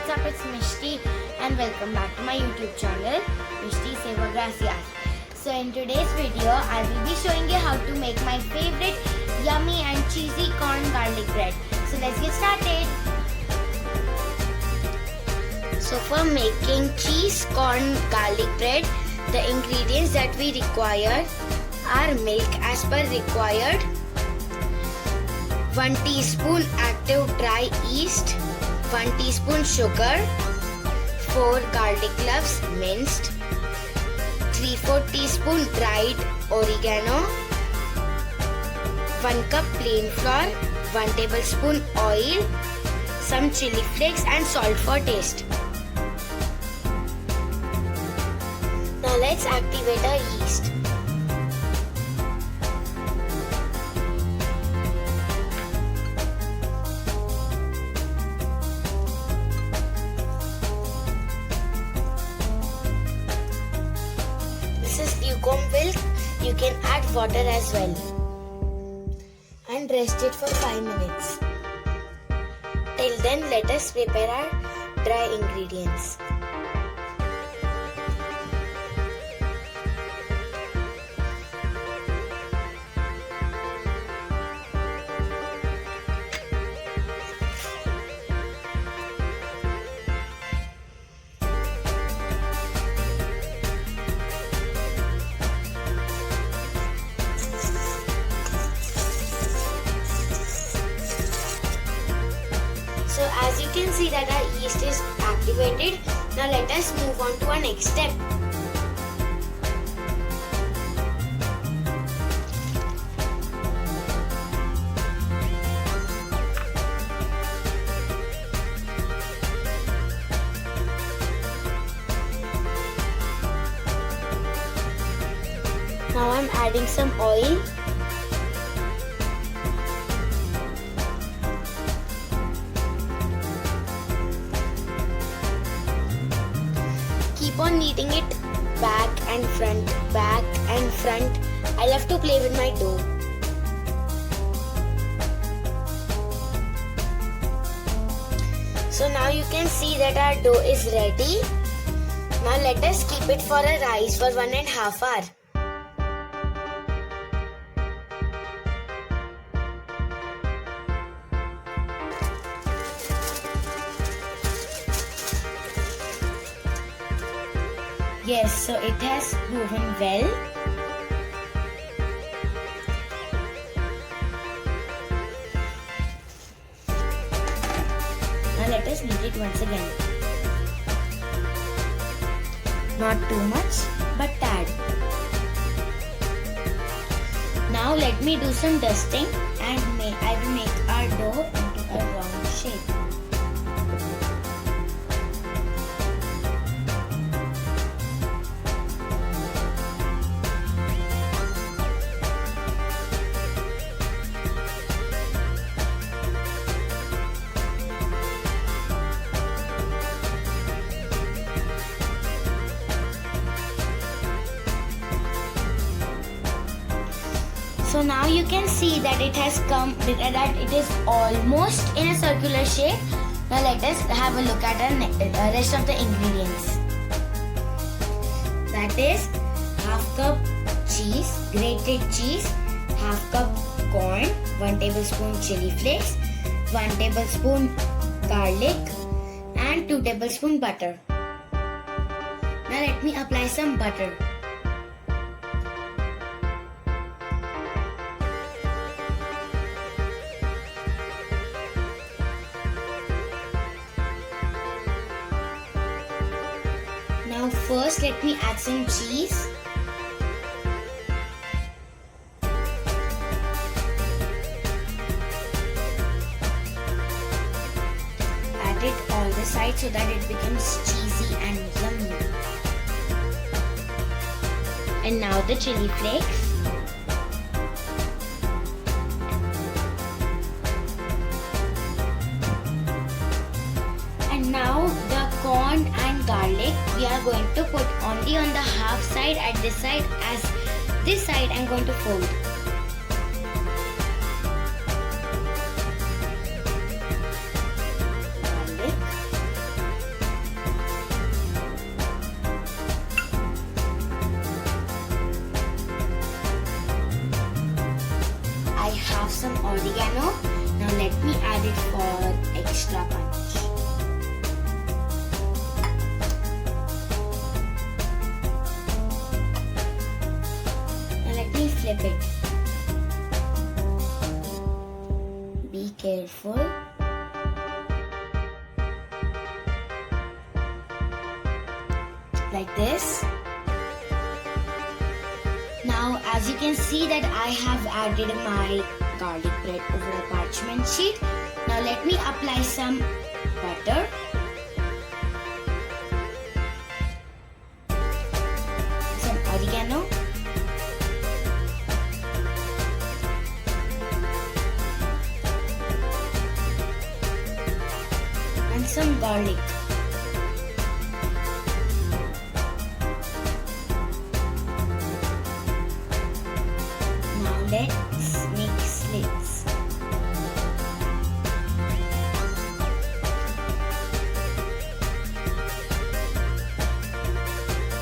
what's up, it's Mishti and welcome back to my YouTube channel, Mishti Seva Gracias. So in today's video, I will be showing you how to make my favorite yummy and cheesy corn garlic bread. So let's get started. So for making cheese corn garlic bread, the ingredients that we require are milk as per required, 1 teaspoon active dry yeast, 1 teaspoon sugar, 4 garlic cloves minced, 3/4 teaspoon dried oregano, 1 cup plain flour, 1 tablespoon oil, some chili flakes and salt for taste. Now let's activate our yeast. This is lukewarm milk. You can add water as well. And rest it for 5 minutes. Till then, let us prepare our dry ingredients. So as you can see that our yeast is activated. Now let us move on to our next step. Now I'm adding some oil. Keep on kneading it back and front, back and front. I love to play with my dough. So now you can see that our dough is ready. Now let us keep it for a rise for 1.5 hours. Yes, so it has proven well. Now let us knead it once again. Not too much, but tad. Now let me do some dusting and I will make our dough into a round shape. So now you can see that it has come, that it is almost in a circular shape. Now let us have a look at the rest of the ingredients. That is half cup cheese, grated cheese, half cup corn, 1 tablespoon chili flakes, 1 tablespoon garlic and 2 tablespoon butter. Now let me apply some butter. Now first let me add some cheese. Add it all the sides so that it becomes cheesy and yummy. And now the chili flakes. And now the corn and garlic we are going to put only on the half side at this side, as this side I am going to fold. Garlic. some oregano. Now let me add it for extra punch. Now let me flip it. Be careful. Like this. Now as you can see that I have added my garlic bread over a parchment sheet. Now let me apply some butter. Some oregano. And some garlic. Let's make slits.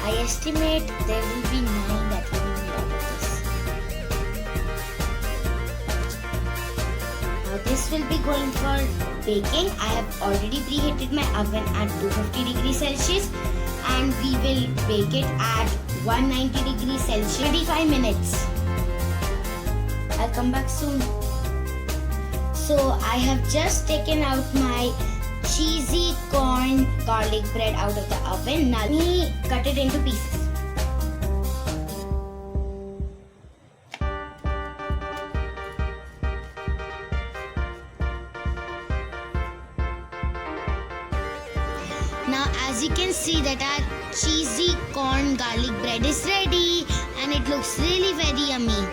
I estimate there will be 9 that will be made out of this. Now this will be going for baking. I have already preheated my oven at 250 degrees Celsius and we will bake it at 190 degrees Celsius 35 minutes. I'll come back soon. So I have just taken out my cheesy corn garlic bread out of the oven. Now let me cut it into pieces. Now as you can see that our cheesy corn garlic bread is ready and it looks really very yummy.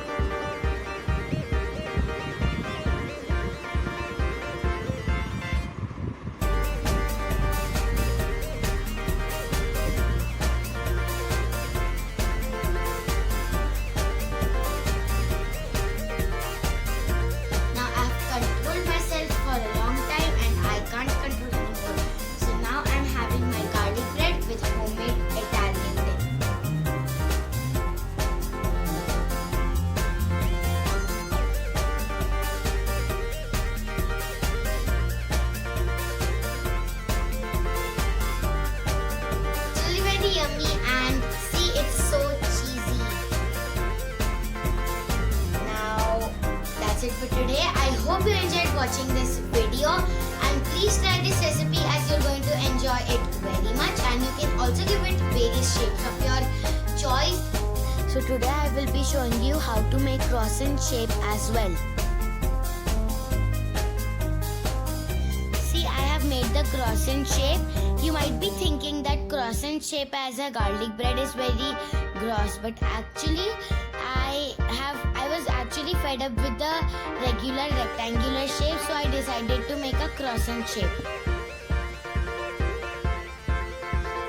Yummy and see, it's so cheesy. Now that's it for today. I hope you enjoyed watching this video and please try this recipe as you're going to enjoy it very much and you can also give it various shapes of your choice. So today I will be showing you how to make croissant shape as well. See, I have made the croissant shape. You might be thinking that croissant shape as a garlic bread is very gross, but actually I was actually fed up with the regular rectangular shape, so I decided to make a croissant shape.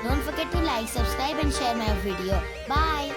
Don't forget to like, subscribe and share my video. Bye.